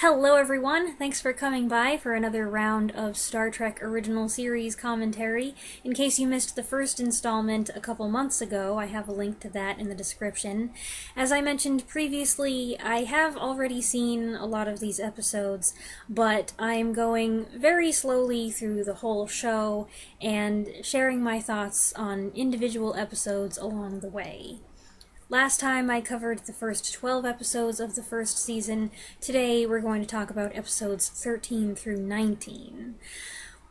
Hello everyone, thanks for coming by for another round of Star Trek Original Series commentary. In case you missed the first installment a couple months ago, I have a link to that in the description. As I mentioned previously, I have already seen a lot of these episodes, but I'm going very slowly through the whole show and sharing my thoughts on individual episodes along the way. Last time I covered the first 12 episodes of the first season. Today we're going to talk about episodes 13 through 19.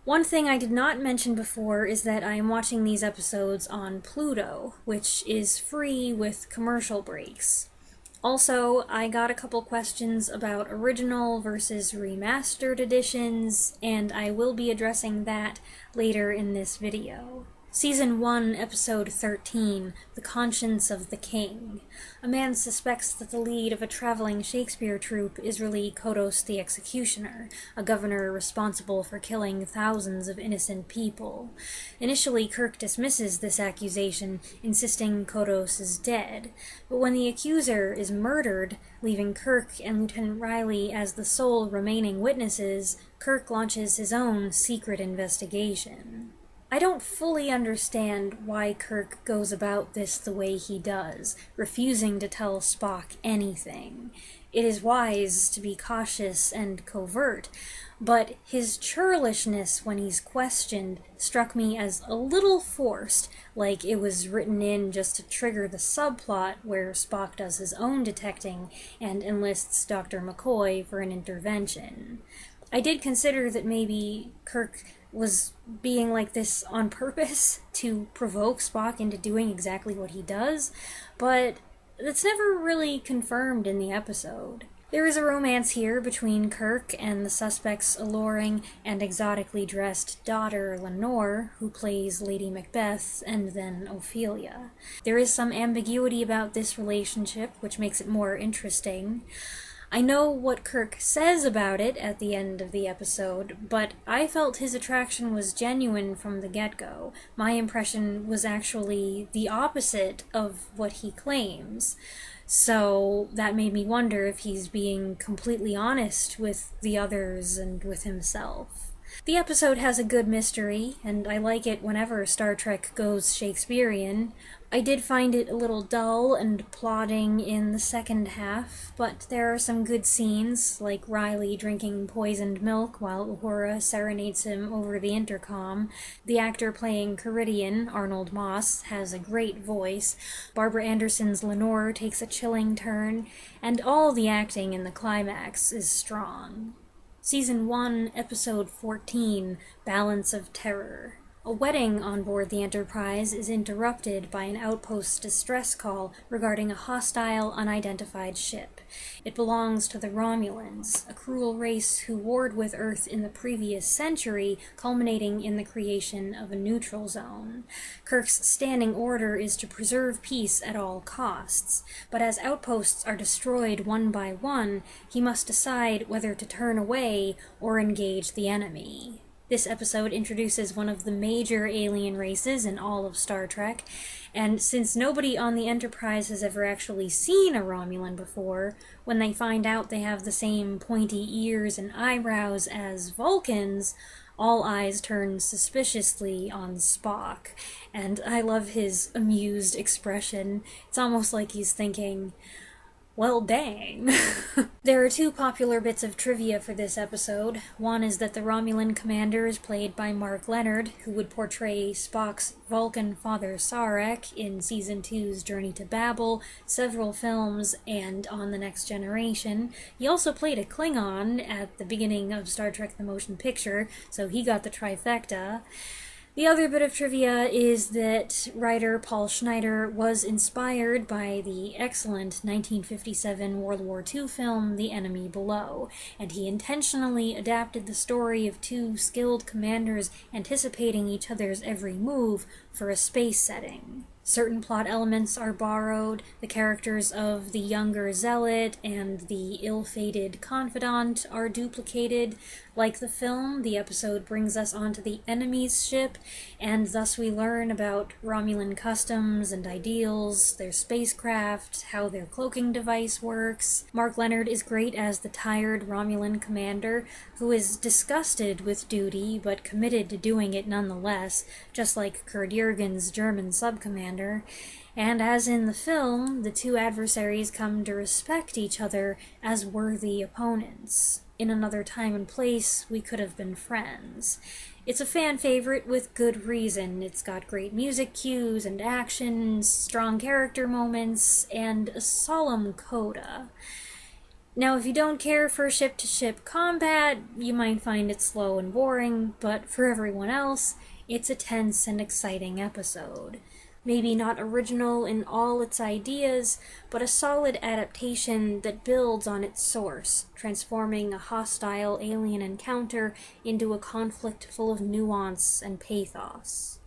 One thing I did not mention before is that I am watching these episodes on Pluto, which is free with commercial breaks. Also, I got a couple questions about original versus remastered editions, and I will be addressing that later in this video. Season 1, Episode 13, The Conscience of the King. A man suspects that the lead of a traveling Shakespeare troupe is really Kodos the Executioner, a governor responsible for killing thousands of innocent people. Initially, Kirk dismisses this accusation, insisting Kodos is dead, but when the accuser is murdered, leaving Kirk and Lieutenant Riley as the sole remaining witnesses, Kirk launches his own secret investigation. I don't fully understand why Kirk goes about this the way he does, refusing to tell Spock anything. It is wise to be cautious and covert, but his churlishness when he's questioned struck me as a little forced, like it was written in just to trigger the subplot where Spock does his own detecting and enlists Dr. McCoy for an intervention. I did consider that maybe Kirk was being like this on purpose to provoke Spock into doing exactly what he does, but that's never really confirmed in the episode. There is a romance here between Kirk and the suspect's alluring and exotically dressed daughter, Lenore, who plays Lady Macbeth and then Ophelia. There is some ambiguity about this relationship, which makes it more interesting. I know what Kirk says about it at the end of the episode, but I felt his attraction was genuine from the get-go. My impression was actually the opposite of what he claims. So that made me wonder if he's being completely honest with the others and with himself. The episode has a good mystery, and I like it whenever Star Trek goes Shakespearean. I did find it a little dull and plodding in the second half, but there are some good scenes, like Riley drinking poisoned milk while Uhura serenades him over the intercom. The actor playing Caridian, Arnold Moss, has a great voice. Barbara Anderson's Lenore takes a chilling turn, and all the acting in the climax is strong. Season 1, Episode 14, Balance of Terror. A wedding on board the Enterprise is interrupted by an outpost distress call regarding a hostile, unidentified ship. It belongs to the Romulans, a cruel race who warred with Earth in the previous century, culminating in the creation of a neutral zone. Kirk's standing order is to preserve peace at all costs, but as outposts are destroyed one by one, he must decide whether to turn away or engage the enemy. This episode introduces one of the major alien races in all of Star Trek, and since nobody on the Enterprise has ever actually seen a Romulan before, when they find out they have the same pointy ears and eyebrows as Vulcans, all eyes turn suspiciously on Spock, and I love his amused expression. It's almost like he's thinking, well, dang. There are two popular bits of trivia for this episode. One is that the Romulan commander is played by Mark Lenard, who would portray Spock's Vulcan father Sarek in Season 2's Journey to Babel, several films, and on The Next Generation. He also played a Klingon at the beginning of Star Trek The Motion Picture, so he got the trifecta. The other bit of trivia is that writer Paul Schneider was inspired by the excellent 1957 World War II film The Enemy Below, and he intentionally adapted the story of two skilled commanders anticipating each other's every move for a space setting. Certain plot elements are borrowed. The characters of the younger zealot and the ill-fated confidant are duplicated. Like the film, the episode brings us onto the enemy's ship, and thus we learn about Romulan customs and ideals, their spacecraft, how their cloaking device works. Mark Lenard is great as the tired Romulan commander who is disgusted with duty but committed to doing it nonetheless, just like Kurt Jürgen's German subcommander. And as in the film, the two adversaries come to respect each other as worthy opponents. In another time and place, we could have been friends. It's a fan favorite with good reason. It's got great music cues and action, strong character moments, and a solemn coda. Now, if you don't care for ship-to-ship combat, you might find it slow and boring, but for everyone else, it's a tense and exciting episode. Maybe not original in all its ideas, but a solid adaptation that builds on its source, transforming a hostile alien encounter into a conflict full of nuance and pathos.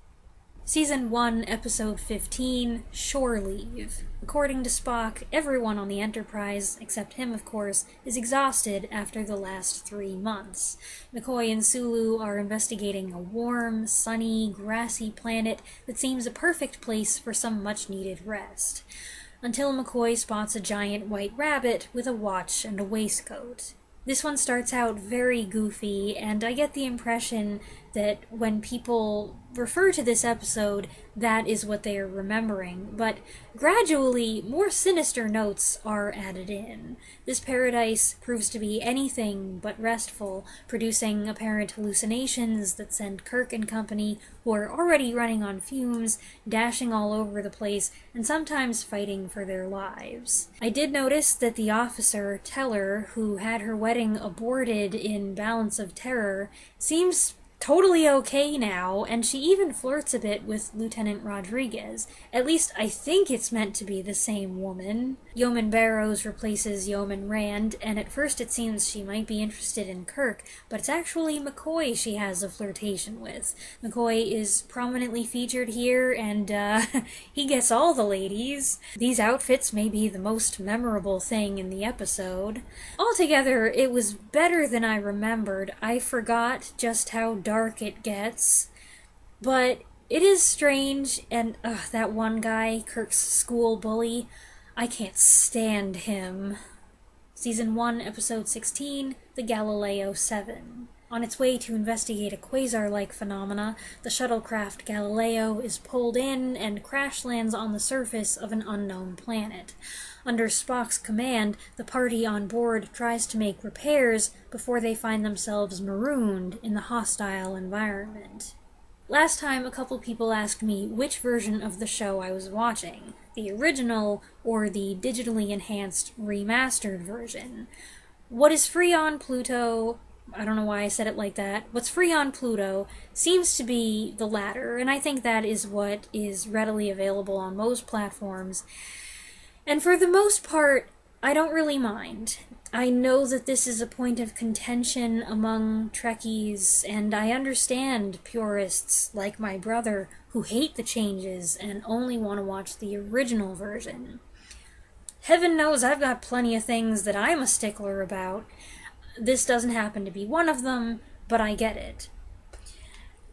Season 1, Episode 15, Shore Leave. According to Spock, everyone on the Enterprise, except him of course, is exhausted after the last 3 months. McCoy and Sulu are investigating a warm, sunny, grassy planet that seems a perfect place for some much-needed rest. Until McCoy spots a giant white rabbit with a watch and a waistcoat. This one starts out very goofy, and I get the impression that when people refer to this episode, that is what they are remembering, but gradually more sinister notes are added in. This paradise proves to be anything but restful, producing apparent hallucinations that send Kirk and company, who are already running on fumes, dashing all over the place, and sometimes fighting for their lives. I did notice that the officer, Teller, who had her wedding aborted in Balance of Terror, seems totally okay now, and she even flirts a bit with Lieutenant Rodriguez. At least I think it's meant to be the same woman. Yeoman Barrows replaces Yeoman Rand, and at first it seems she might be interested in Kirk, but it's actually McCoy she has a flirtation with. McCoy is prominently featured here, and he gets all the ladies. These outfits may be the most memorable thing in the episode. Altogether, it was better than I remembered. I forgot just how dark it gets, but it is strange, and that one guy, Kirk's school bully, I can't stand him. Season 1, Episode 16, The Galileo 7. On its way to investigate a quasar-like phenomena, the shuttlecraft Galileo is pulled in and crash lands on the surface of an unknown planet. Under Spock's command, the party on board tries to make repairs before they find themselves marooned in the hostile environment. Last time, a couple people asked me which version of the show I was watching, the original or the digitally enhanced remastered version. What is free on Pluto, I don't know why I said it like that, what's free on Pluto seems to be the latter, and I think that is what is readily available on most platforms. And for the most part, I don't really mind. I know that this is a point of contention among Trekkies, and I understand purists like my brother who hate the changes and only want to watch the original version. Heaven knows I've got plenty of things that I'm a stickler about. This doesn't happen to be one of them, but I get it.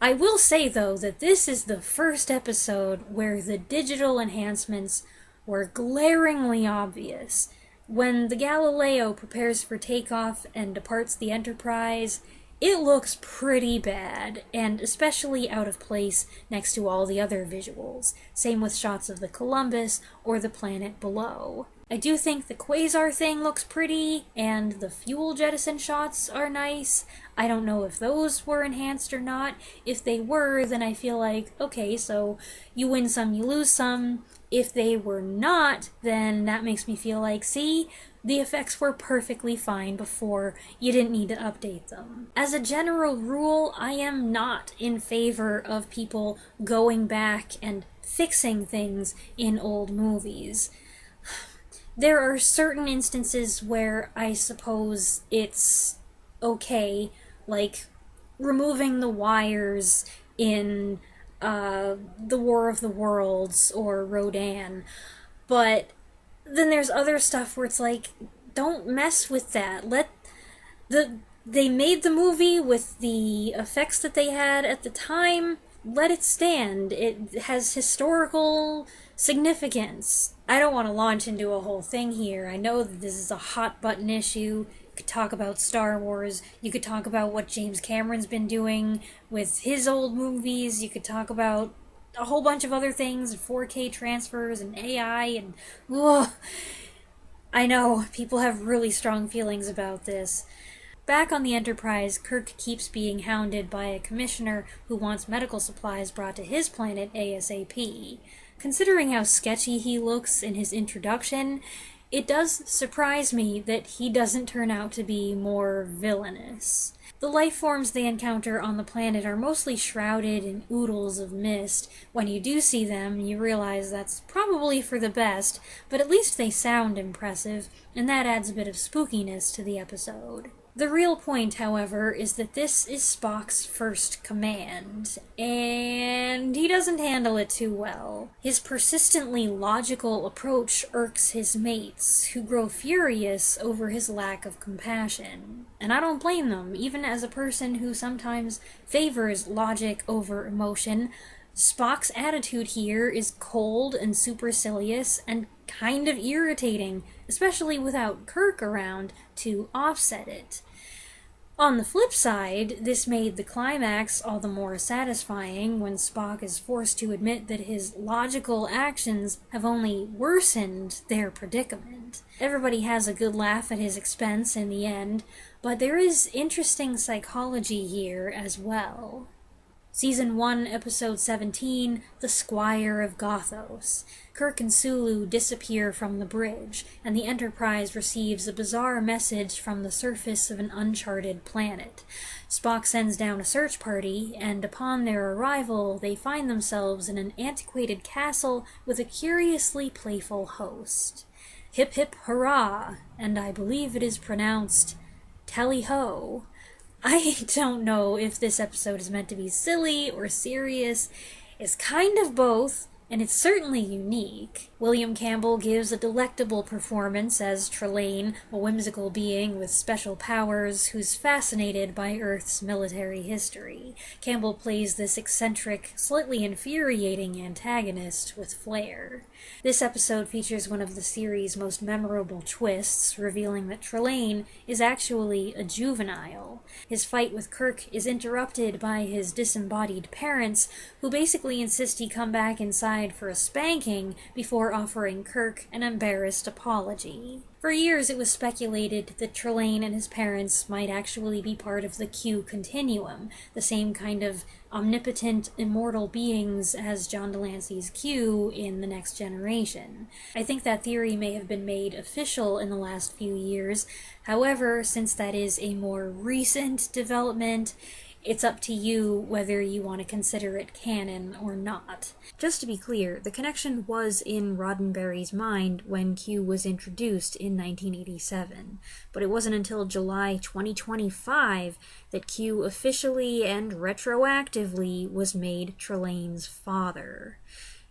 I will say, though, that this is the first episode where the digital enhancements were glaringly obvious. When the Galileo prepares for takeoff and departs the Enterprise, it looks pretty bad, and especially out of place next to all the other visuals. Same with shots of the Columbus or the planet below. I do think the quasar thing looks pretty, and the fuel jettison shots are nice. I don't know if those were enhanced or not. If they were, then I feel like, okay, so you win some, you lose some. If they were not, then that makes me feel like, see, the effects were perfectly fine before, you didn't need to update them. As a general rule, I am not in favor of people going back and fixing things in old movies. There are certain instances where I suppose it's okay, like removing the wires in The War of the Worlds or Rodan. But then there's other stuff where it's like, don't mess with that. They made the movie with the effects that they had at the time. Let it stand. It has historical significance. I don't want to launch into a whole thing here. I know that this is a hot button issue. You could talk about Star Wars. You could talk about what James Cameron's been doing with his old movies. You could talk about a whole bunch of other things, 4K transfers and AI and... Ugh. I know, people have really strong feelings about this. Back on the Enterprise, Kirk keeps being hounded by a commissioner who wants medical supplies brought to his planet ASAP. Considering how sketchy he looks in his introduction, it does surprise me that he doesn't turn out to be more villainous. The life forms they encounter on the planet are mostly shrouded in oodles of mist. When you do see them, you realize that's probably for the best, but at least they sound impressive, and that adds a bit of spookiness to the episode. The real point, however, is that this is Spock's first command, and he doesn't handle it too well. His persistently logical approach irks his mates, who grow furious over his lack of compassion. And I don't blame them, even as a person who sometimes favors logic over emotion. Spock's attitude here is cold and supercilious and kind of irritating, especially without Kirk around to offset it. On the flip side, this made the climax all the more satisfying when Spock is forced to admit that his logical actions have only worsened their predicament. Everybody has a good laugh at his expense in the end, but there is interesting psychology here as well. Season 1, Episode 17, The Squire of Gothos. Kirk and Sulu disappear from the bridge, and the Enterprise receives a bizarre message from the surface of an uncharted planet. Spock sends down a search party, and upon their arrival, they find themselves in an antiquated castle with a curiously playful host. Hip hip hurrah, and I believe it is pronounced tally-ho. I don't know if this episode is meant to be silly or serious. It's kind of both, and it's certainly unique. William Campbell gives a delectable performance as Trelane, a whimsical being with special powers who's fascinated by Earth's military history. Campbell plays this eccentric, slightly infuriating antagonist with flair. This episode features one of the series' most memorable twists, revealing that Trelane is actually a juvenile. His fight with Kirk is interrupted by his disembodied parents, who basically insist he come back inside for a spanking before offering Kirk an embarrassed apology. For years it was speculated that Trelane and his parents might actually be part of the Q continuum, the same kind of omnipotent, immortal beings as John Delancey's Q in The Next Generation. I think that theory may have been made official in the last few years. However, since that is a more recent development, it's up to you whether you want to consider it canon or not. Just to be clear, the connection was in Roddenberry's mind when Q was introduced in 1987, but it wasn't until July 2025 that Q officially and retroactively was made Trelane's father.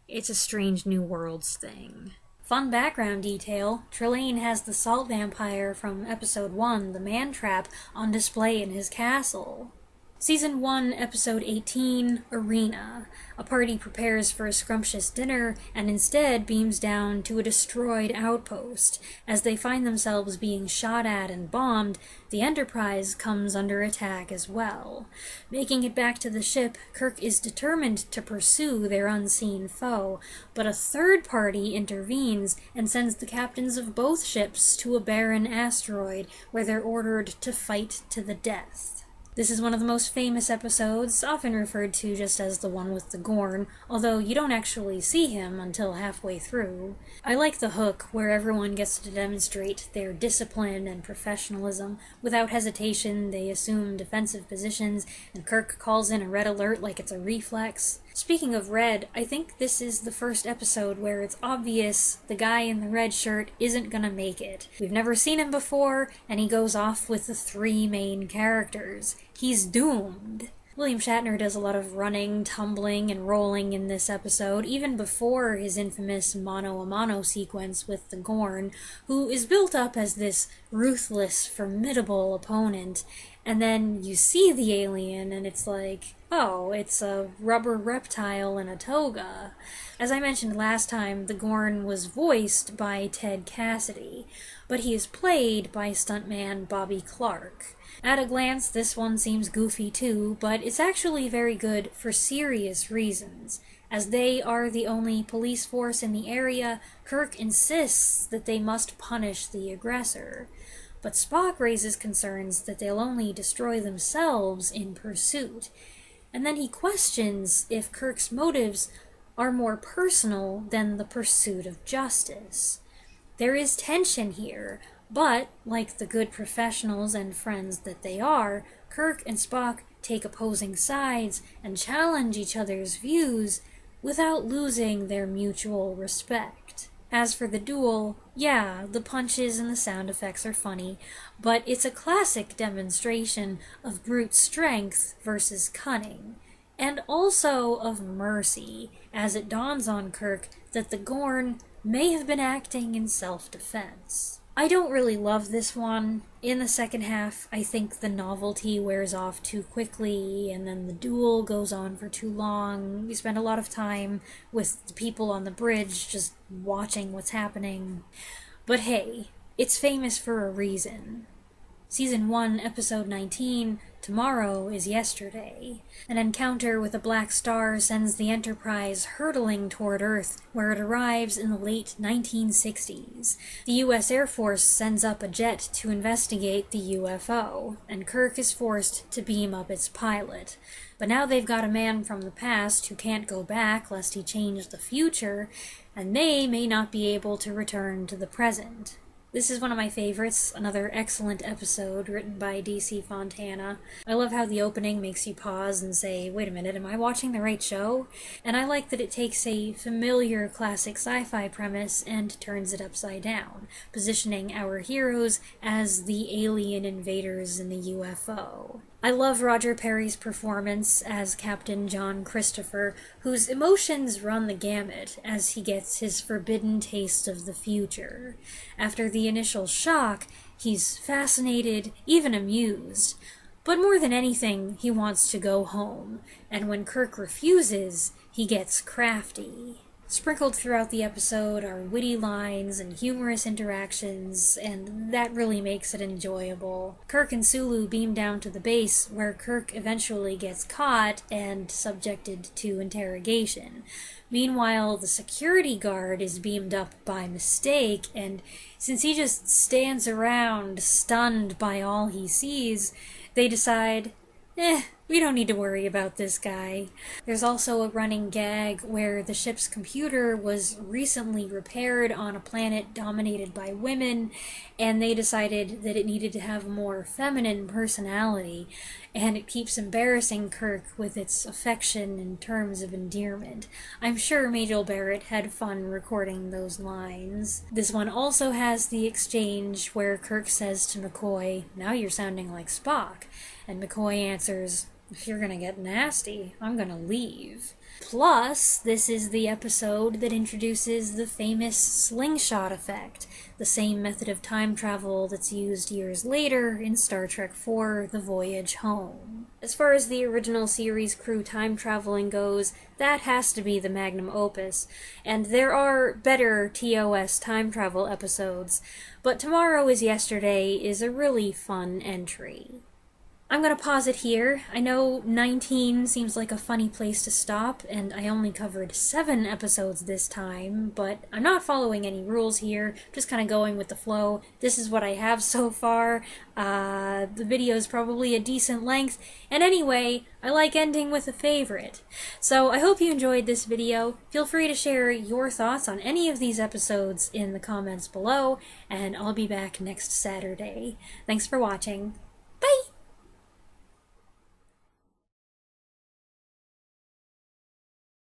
It's a strange New Worlds thing. Fun background detail, Trelane has the salt vampire from Episode 1, The Man Trap, on display in his castle. Season 1, Episode 18, Arena. A party prepares for a scrumptious dinner and instead beams down to a destroyed outpost. As they find themselves being shot at and bombed, the Enterprise comes under attack as well. Making it back to the ship, Kirk is determined to pursue their unseen foe, but a third party intervenes and sends the captains of both ships to a barren asteroid where they're ordered to fight to the death. This is one of the most famous episodes, often referred to just as the one with the Gorn, although you don't actually see him until halfway through. I like the hook, where everyone gets to demonstrate their discipline and professionalism. Without hesitation, they assume defensive positions, and Kirk calls in a red alert like it's a reflex. Speaking of red, I think this is the first episode where it's obvious the guy in the red shirt isn't gonna make it. We've never seen him before, and he goes off with the three main characters. He's doomed. William Shatner does a lot of running, tumbling, and rolling in this episode, even before his infamous mano-a-mano sequence with the Gorn, who is built up as this ruthless, formidable opponent, and then you see the alien and it's like, oh, it's a rubber reptile in a toga. As I mentioned last time, the Gorn was voiced by Ted Cassidy, but he is played by stuntman Bobby Clark. At a glance, this one seems goofy too, but it's actually very good for serious reasons. As they are the only police force in the area, Kirk insists that they must punish the aggressor. But Spock raises concerns that they'll only destroy themselves in pursuit. And then he questions if Kirk's motives are more personal than the pursuit of justice. There is tension here, but, like the good professionals and friends that they are, Kirk and Spock take opposing sides and challenge each other's views without losing their mutual respect. As for the duel, yeah, the punches and the sound effects are funny, but it's a classic demonstration of brute strength versus cunning, and also of mercy, as it dawns on Kirk that the Gorn may have been acting in self-defense. I don't really love this one. In the second half, I think the novelty wears off too quickly, and then the duel goes on for too long. We spend a lot of time with the people on the bridge just watching what's happening. But hey, it's famous for a reason. Season 1, Episode 19, Tomorrow is Yesterday. An encounter with a black star sends the Enterprise hurtling toward Earth, where it arrives in the late 1960s. The U.S. Air Force sends up a jet to investigate the UFO, and Kirk is forced to beam up its pilot. But now they've got a man from the past who can't go back lest he change the future, and they may not be able to return to the present. This is one of my favorites, another excellent episode written by D.C. Fontana. I love how the opening makes you pause and say, wait a minute, am I watching the right show? And I like that it takes a familiar classic sci-fi premise and turns it upside down, positioning our heroes as the alien invaders in the UFO. I love Roger Perry's performance as Captain John Christopher, whose emotions run the gamut as he gets his forbidden taste of the future. After the initial shock, he's fascinated, even amused. But more than anything, he wants to go home, and when Kirk refuses, he gets crafty. Sprinkled throughout the episode are witty lines and humorous interactions, and that really makes it enjoyable. Kirk and Sulu beam down to the base, where Kirk eventually gets caught and subjected to interrogation. Meanwhile, the security guard is beamed up by mistake, and since he just stands around, stunned by all he sees, they decide, we don't need to worry about this guy. There's also a running gag where the ship's computer was recently repaired on a planet dominated by women, and they decided that it needed to have a more feminine personality, and it keeps embarrassing Kirk with its affection and terms of endearment. I'm sure Majel Barrett had fun recording those lines. This one also has the exchange where Kirk says to McCoy, "Now you're sounding like Spock," and McCoy answers, "If you're gonna get nasty, I'm gonna leave." Plus, this is the episode that introduces the famous slingshot effect, the same method of time travel that's used years later in Star Trek IV, The Voyage Home. As far as the original series crew time traveling goes, that has to be the magnum opus, and there are better TOS time travel episodes, but Tomorrow is Yesterday is a really fun entry. I'm going to pause it here. I know 19 seems like a funny place to stop, and I only covered 7 episodes this time, but I'm not following any rules here, just kind of going with the flow. This is what I have so far. The video is probably a decent length, and anyway, I like ending with a favorite. So I hope you enjoyed this video. Feel free to share your thoughts on any of these episodes in the comments below, and I'll be back next Saturday. Thanks for watching.